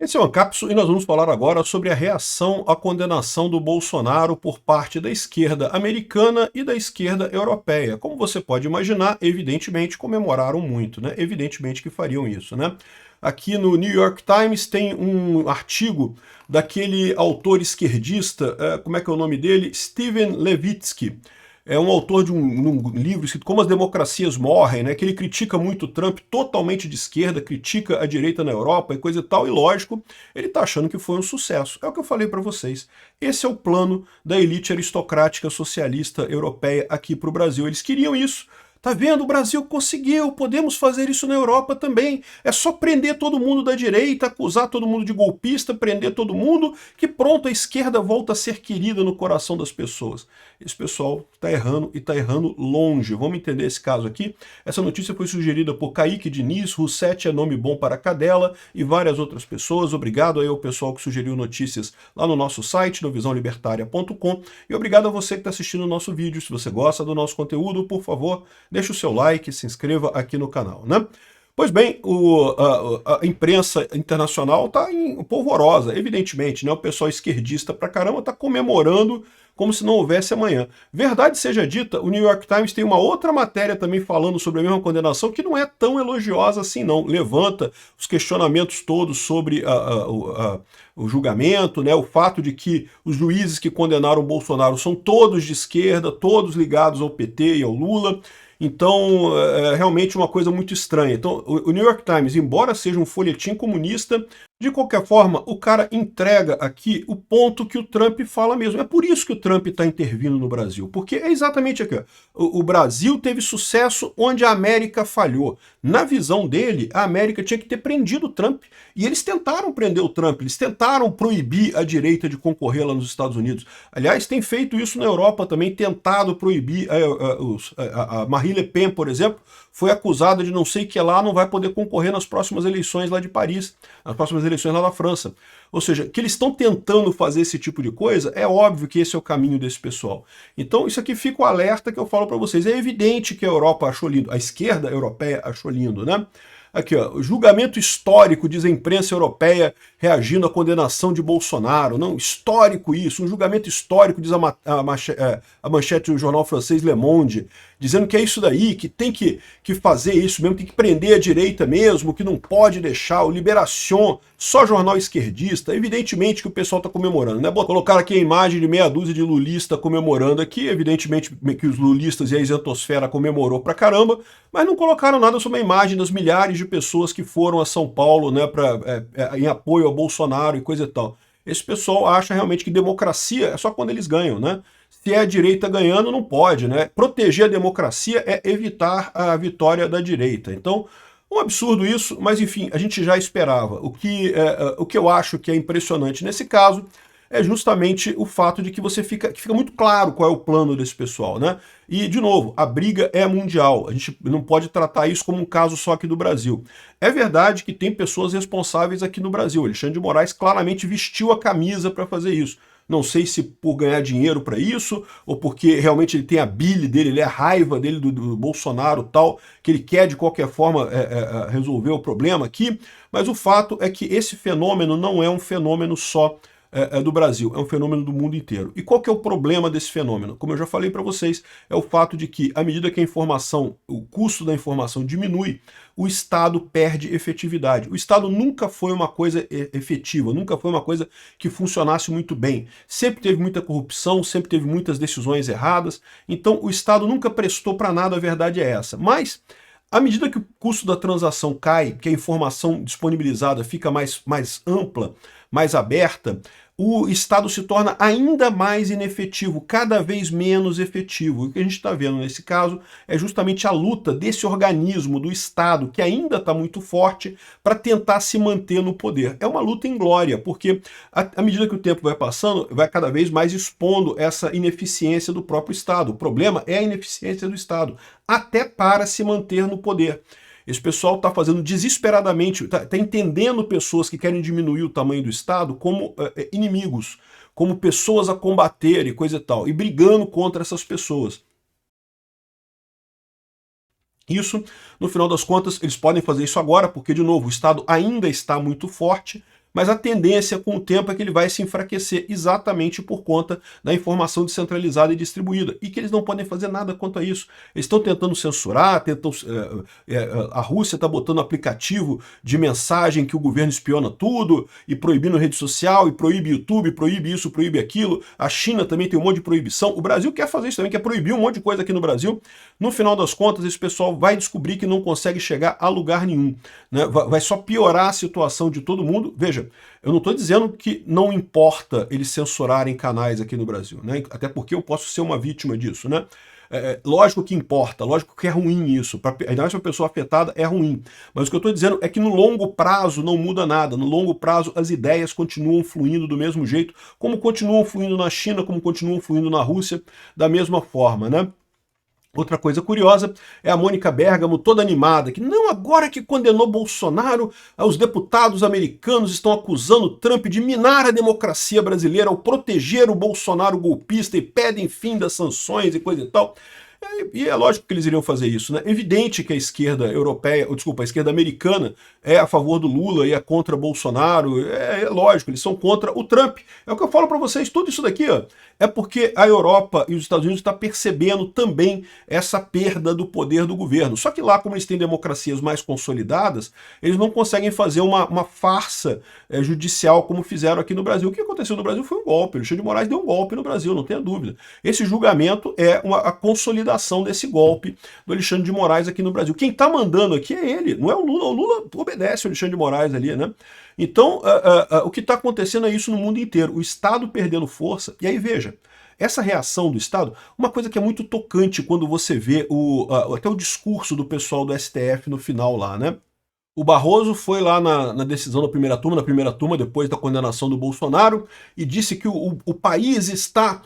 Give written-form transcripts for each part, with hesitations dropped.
Esse é o Ancapso e nós vamos falar agora sobre a reação à condenação do Bolsonaro por parte da esquerda americana e da esquerda europeia. Como você pode imaginar, evidentemente comemoraram muito, né? Evidentemente que fariam isso, né? Aqui no New York Times tem um artigo daquele autor esquerdista, como é que é o nome dele? Steven Levitsky. É um autor de um livro escrito Como as Democracias Morrem, né, que ele critica muito o Trump, totalmente de esquerda, critica a direita na Europa e coisa e tal, e lógico, ele está achando que foi um sucesso. É o que eu falei para vocês. Esse é o plano da elite aristocrática socialista europeia aqui para o Brasil. Eles queriam isso. Tá vendo? O Brasil conseguiu, podemos fazer isso na Europa também. É só prender todo mundo da direita, acusar todo mundo de golpista, prender todo mundo, que pronto, a esquerda volta a ser querida no coração das pessoas. Esse pessoal está errando e está errando longe. Vamos entender esse caso aqui? Essa notícia foi sugerida por Kaique Diniz, Roussetti é nome bom para cadela e várias outras pessoas. Obrigado aí ao pessoal que sugeriu notícias lá no nosso site, no visãolibertaria.com, e obrigado a você que está assistindo o nosso vídeo. Se você gosta do nosso conteúdo, por favor, deixe o seu like, se inscreva aqui no canal, né? Pois bem, a imprensa internacional está polvorosa, evidentemente, né? O pessoal esquerdista pra caramba está comemorando como se não houvesse amanhã. Verdade seja dita, o New York Times tem uma outra matéria também falando sobre a mesma condenação que não é tão elogiosa assim não. Levanta os questionamentos todos sobre o julgamento, né? O fato de que os juízes que condenaram o Bolsonaro são todos de esquerda, todos ligados ao PT e ao Lula. Então, é realmente uma coisa muito estranha. Então, o New York Times, embora seja um folhetim comunista, de qualquer forma, o cara entrega aqui o ponto que o Trump fala mesmo. É por isso que o Trump está intervindo no Brasil, porque é exatamente aqui. O Brasil teve sucesso onde a América falhou. Na visão dele, a América tinha que ter prendido o Trump. E eles tentaram prender o Trump, eles tentaram proibir a direita de concorrer lá nos Estados Unidos. Aliás, tem feito isso na Europa também, tentado proibir a Marine Le Pen, por exemplo, foi acusada de não sei o que lá, não vai poder concorrer nas próximas eleições lá de Paris, nas próximas eleições lá da França. Ou seja, que eles estão tentando fazer esse tipo de coisa, é óbvio que esse é o caminho desse pessoal. Então isso aqui fica o alerta que eu falo para vocês. É evidente que a Europa achou lindo, a esquerda europeia achou lindo, né? Aqui, ó, julgamento histórico, diz a imprensa europeia, reagindo à condenação de Bolsonaro. Não, histórico isso, um julgamento histórico, diz a manchete do jornal francês Le Monde, dizendo que é isso daí, que tem que fazer isso mesmo, tem que prender a direita mesmo, que não pode deixar, o Libération, só jornal esquerdista. Evidentemente que o pessoal está comemorando, né? Colocaram aqui a imagem de meia dúzia de lulista comemorando aqui, evidentemente que os lulistas e a isentosfera comemorou pra caramba, mas não colocaram nada sobre a imagem das milhares de pessoas que foram a São Paulo, né, em apoio ao Bolsonaro e coisa e tal. Esse pessoal acha realmente que democracia é só quando eles ganham, né? Se é a direita ganhando, não pode, né? Proteger a democracia é evitar a vitória da direita. Então, um absurdo isso, mas enfim, a gente já esperava. O que eu acho que é impressionante nesse caso é justamente o fato de que que fica muito claro qual é o plano desse pessoal, né? E, de novo, a briga é mundial. A gente não pode tratar isso como um caso só aqui do Brasil. É verdade que tem pessoas responsáveis aqui no Brasil. O Alexandre de Moraes claramente vestiu a camisa para fazer isso. Não sei se por ganhar dinheiro para isso, ou porque realmente ele tem a bile dele, ele é a raiva dele do Bolsonaro tal, que ele quer de qualquer forma resolver o problema aqui, mas o fato é que esse fenômeno não é um fenômeno só do Brasil, é um fenômeno do mundo inteiro. E qual que é o problema desse fenômeno? Como eu já falei para vocês, é o fato de que, à medida que a informação, o custo da informação diminui, o Estado perde efetividade. O Estado nunca foi uma coisa efetiva, nunca foi uma coisa que funcionasse muito bem. Sempre teve muita corrupção, sempre teve muitas decisões erradas, então o Estado nunca prestou para nada, a verdade é essa. Mas, à medida que o custo da transação cai, que a informação disponibilizada fica mais ampla, mais aberta, o Estado se torna ainda mais inefetivo, cada vez menos efetivo. O que a gente está vendo nesse caso é justamente a luta desse organismo, do Estado, que ainda está muito forte, para tentar se manter no poder. É uma luta inglória, porque à medida que o tempo vai passando, vai cada vez mais expondo essa ineficiência do próprio Estado. O problema é a ineficiência do Estado, até para se manter no poder. Esse pessoal está fazendo desesperadamente, está entendendo pessoas que querem diminuir o tamanho do Estado como inimigos, como pessoas a combater e coisa e tal, e brigando contra essas pessoas. Isso, no final das contas, eles podem fazer isso agora, porque, de novo, o Estado ainda está muito forte, mas a tendência com o tempo é que ele vai se enfraquecer exatamente por conta da informação descentralizada e distribuída, e que eles não podem fazer nada quanto a isso. Eles estão tentando censurar, a Rússia está botando aplicativo de mensagem que o governo espiona tudo, e proibindo rede social, e proíbe YouTube, proíbe isso, proíbe aquilo. A China também tem um monte de proibição. O Brasil quer fazer isso também, quer proibir um monte de coisa aqui no Brasil. No final das contas, esse pessoal vai descobrir que não consegue chegar a lugar nenhum, né? Vai só piorar a situação de todo mundo. Veja, eu não estou dizendo que não importa eles censurarem canais aqui no Brasil, né? Até porque eu posso ser uma vítima disso, né? Lógico que importa, lógico que é ruim isso, ainda mais para a pessoa afetada é ruim, mas o que eu estou dizendo é que no longo prazo não muda nada, no longo prazo as ideias continuam fluindo do mesmo jeito, como continuam fluindo na China, como continuam fluindo na Rússia, da mesma forma, né? Outra coisa curiosa é a Mônica Bergamo toda animada, que não, agora que condenou Bolsonaro, os deputados americanos estão acusando Trump de minar a democracia brasileira ao proteger o Bolsonaro golpista e pedem fim das sanções e coisa e tal. E é lógico que eles iriam fazer isso, né? Evidente que a esquerda europeia, ou desculpa, a esquerda americana é a favor do Lula e é contra Bolsonaro, é lógico, eles são contra o Trump. É o que eu falo para vocês, tudo isso daqui, ó, é porque a Europa e os Estados Unidos estão percebendo também essa perda do poder do governo. Só que lá, como eles têm democracias mais consolidadas, eles não conseguem fazer uma farsa judicial como fizeram aqui no Brasil. O que aconteceu no Brasil foi um golpe, o Alexandre de Moraes deu um golpe no Brasil, não tenha dúvida. Esse julgamento é a consolidação desse golpe do Alexandre de Moraes aqui no Brasil. Quem está mandando aqui é ele, não é o Lula. O Lula obedece o Alexandre de Moraes ali, né? Então, o que está acontecendo é isso no mundo inteiro. O Estado perdendo força. E aí, veja, essa reação do Estado, uma coisa que é muito tocante quando você vê até o discurso do pessoal do STF no final lá, né? O Barroso foi lá na decisão da primeira turma, depois da condenação do Bolsonaro, e disse que o país está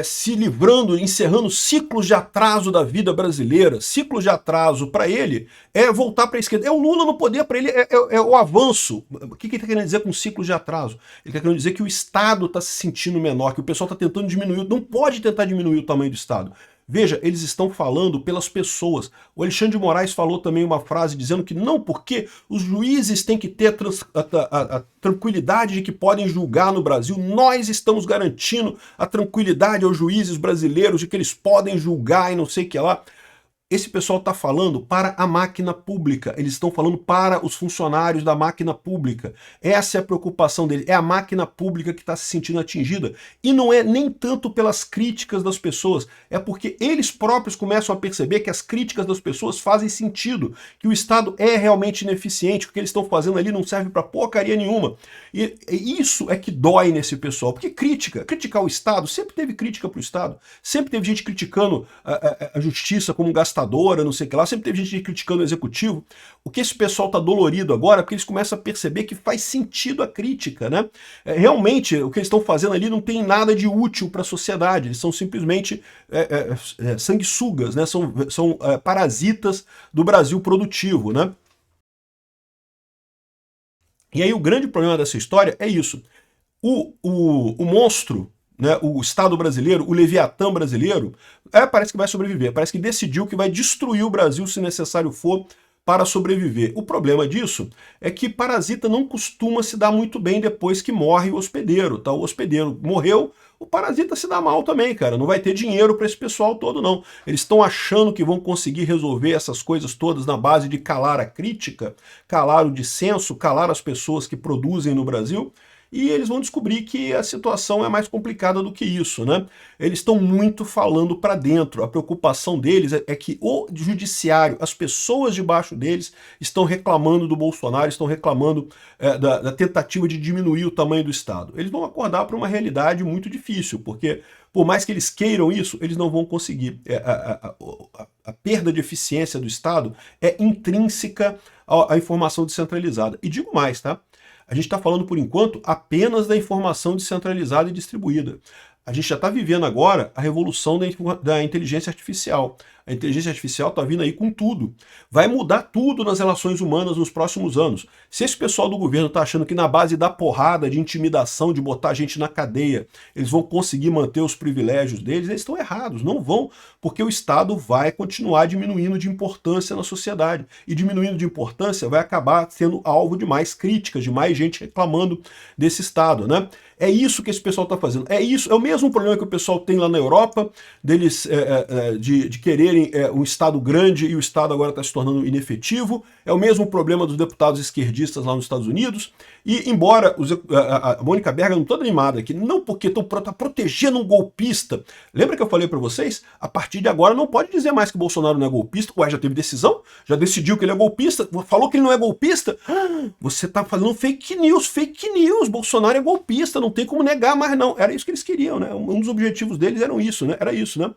se livrando, encerrando ciclos de atraso da vida brasileira. Ciclos de atraso para ele é voltar para a esquerda. É o Lula no poder, para ele é o avanço. O que ele está querendo dizer com ciclos de atraso? Ele está querendo dizer que o Estado está se sentindo menor, que o pessoal está tentando diminuir, não pode tentar diminuir o tamanho do Estado. Veja, eles estão falando pelas pessoas. O Alexandre de Moraes falou também uma frase dizendo que não, porque os juízes têm que ter a tranquilidade de que podem julgar no Brasil. Nós estamos garantindo a tranquilidade aos juízes brasileiros de que eles podem julgar e não sei o que lá. Esse pessoal está falando para a máquina pública, eles estão falando para os funcionários da máquina pública. Essa é a preocupação dele, é a máquina pública que está se sentindo atingida. E não é nem tanto pelas críticas das pessoas, é porque eles próprios começam a perceber que as críticas das pessoas fazem sentido, que o Estado é realmente ineficiente, que o que eles estão fazendo ali não serve para porcaria nenhuma. E isso é que dói nesse pessoal, porque criticar o Estado, sempre teve crítica para o Estado, sempre teve gente criticando a justiça como gastadora, não sei o que lá, sempre teve gente criticando o executivo. O que esse pessoal está dolorido agora é porque eles começam a perceber que faz sentido a crítica, né? Realmente, o que eles estão fazendo ali não tem nada de útil para a sociedade, eles são simplesmente sanguessugas, né? São parasitas do Brasil produtivo, né? E aí o grande problema dessa história é isso. O monstro, né, o Estado brasileiro, o Leviatã brasileiro, parece que vai sobreviver, parece que decidiu que vai destruir o Brasil se necessário for para sobreviver. O problema disso é que parasita não costuma se dar muito bem depois que morre o hospedeiro, tá? O hospedeiro morreu, o parasita se dá mal também, cara. Não vai ter dinheiro para esse pessoal todo, não. Eles estão achando que vão conseguir resolver essas coisas todas na base de calar a crítica, calar o dissenso, calar as pessoas que produzem no Brasil, e eles vão descobrir que a situação é mais complicada do que isso, né? Eles estão muito falando para dentro. A preocupação deles é que o judiciário, as pessoas debaixo deles, estão reclamando do Bolsonaro, estão reclamando da tentativa de diminuir o tamanho do Estado. Eles vão acordar para uma realidade muito difícil, porque por mais que eles queiram isso, eles não vão conseguir. A perda de eficiência do Estado é intrínseca à informação descentralizada. E digo mais, tá? A gente está falando, por enquanto, apenas da informação descentralizada e distribuída. A gente já está vivendo agora a revolução da inteligência artificial. A inteligência artificial está vindo aí com tudo. Vai mudar tudo nas relações humanas nos próximos anos. Se esse pessoal do governo está achando que na base da porrada, de intimidação, de botar gente na cadeia, eles vão conseguir manter os privilégios deles, eles estão errados. Não vão, porque o Estado vai continuar diminuindo de importância na sociedade. E diminuindo de importância vai acabar sendo alvo de mais críticas, de mais gente reclamando desse Estado, né? É isso que esse pessoal está fazendo. É isso, é o mesmo problema que o pessoal tem lá na Europa, deles de quererem um Estado grande e o Estado agora está se tornando inefetivo. É o mesmo problema dos deputados esquerdistas lá nos Estados Unidos. E embora a Mônica Berger não toda animada aqui, não porque estão protegendo um golpista. Lembra que eu falei para vocês? A partir de agora não pode dizer mais que o Bolsonaro não é golpista. Ué, já teve decisão? Já decidiu que ele é golpista? Falou que ele não é golpista? Você está falando fake news, fake news. Bolsonaro é golpista, não tem como negar mais não. Era isso que eles queriam, né? Um dos objetivos deles era isso, né? Era isso, né?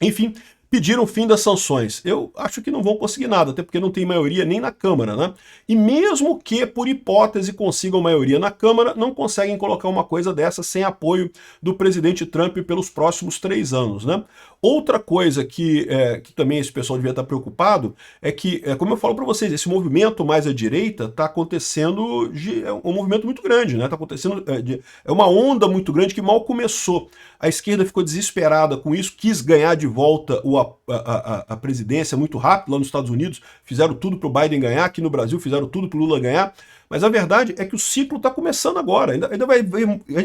Enfim, pediram o fim das sanções. Eu acho que não vão conseguir nada, até porque não tem maioria nem na Câmara, né? E mesmo que, por hipótese, consigam maioria na Câmara, não conseguem colocar uma coisa dessa sem apoio do presidente Trump pelos próximos 3 anos, né? Outra coisa que também esse pessoal devia estar preocupado é que, como eu falo para vocês, esse movimento mais à direita está acontecendo, é um movimento muito grande, né? Está acontecendo, é uma onda muito grande que mal começou. A esquerda ficou desesperada com isso, quis ganhar de volta a presidência muito rápido lá nos Estados Unidos, fizeram tudo para o Biden ganhar, aqui no Brasil fizeram tudo para o Lula ganhar, mas a verdade é que o ciclo está começando agora,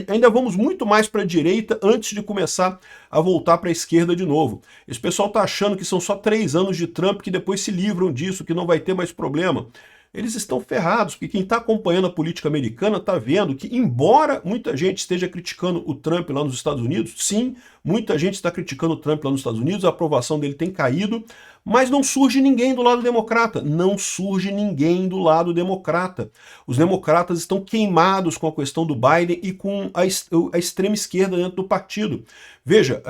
ainda vamos muito mais para a direita antes de começar a voltar para a esquerda de novo. Esse pessoal está achando que são só 3 anos de Trump, que depois se livram disso, que não vai ter mais problema. Eles estão ferrados, porque quem está acompanhando a política americana está vendo que, embora muita gente esteja criticando o Trump lá nos Estados Unidos, sim, muita gente está criticando o Trump lá nos Estados Unidos, a aprovação dele tem caído, mas não surge ninguém do lado democrata. Não surge ninguém do lado democrata. Os democratas estão queimados com a questão do Biden e com a extrema esquerda dentro do partido. Veja,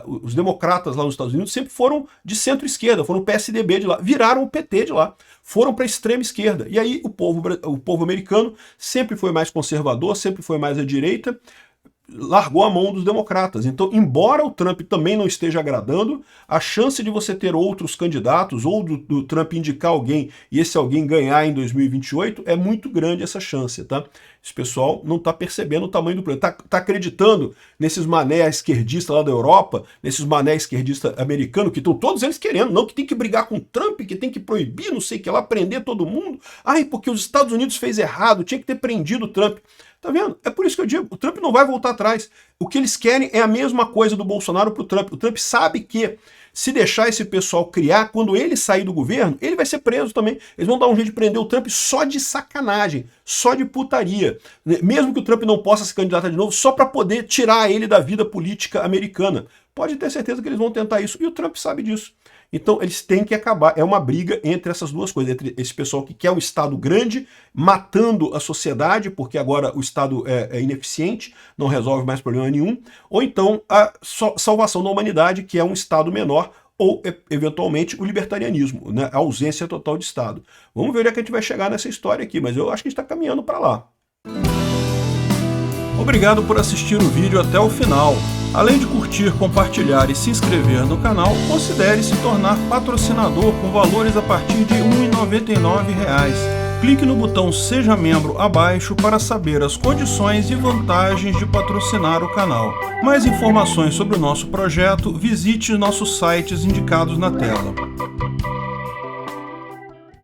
os democratas lá nos Estados Unidos sempre foram de centro-esquerda, foram o PSDB de lá, viraram o PT de lá, foram para a extrema esquerda. E aí o povo americano sempre foi mais conservador, sempre foi mais à direita, largou a mão dos democratas. Então, embora o Trump também não esteja agradando, a chance de você ter outros candidatos ou do Trump indicar alguém e esse alguém ganhar em 2028 é muito grande essa chance, tá? Esse pessoal não está percebendo o tamanho do problema. Tá acreditando nesses mané esquerdistas lá da Europa, nesses mané esquerdistas americanos, que estão todos eles querendo, não, que tem que brigar com o Trump, que tem que proibir, não sei o que lá, prender todo mundo. Ai, porque os Estados Unidos fez errado, tinha que ter prendido o Trump. Tá vendo? É por isso que eu digo, o Trump não vai voltar atrás. O que eles querem é a mesma coisa do Bolsonaro pro Trump. O Trump sabe que se deixar esse pessoal criar, quando ele sair do governo, ele vai ser preso também. Eles vão dar um jeito de prender o Trump só de sacanagem, só de putaria. Mesmo que o Trump não possa se candidatar de novo, só para poder tirar ele da vida política americana. Pode ter certeza que eles vão tentar isso. E o Trump sabe disso. Então eles têm que acabar. É uma briga entre essas duas coisas, entre esse pessoal que quer um Estado grande, matando a sociedade, porque agora o Estado é ineficiente, não resolve mais problema nenhum, ou então a salvação da humanidade, que é um Estado menor, ou, eventualmente, o libertarianismo, né? A ausência total de Estado. Vamos ver onde é que a gente vai chegar nessa história aqui, mas eu acho que a gente está caminhando para lá. Obrigado por assistir o vídeo até o final. Além de curtir, compartilhar e se inscrever no canal, considere se tornar patrocinador com valores a partir de R$ 1,99. Clique no botão Seja Membro abaixo para saber as condições e vantagens de patrocinar o canal. Mais informações sobre o nosso projeto, visite nossos sites indicados na tela.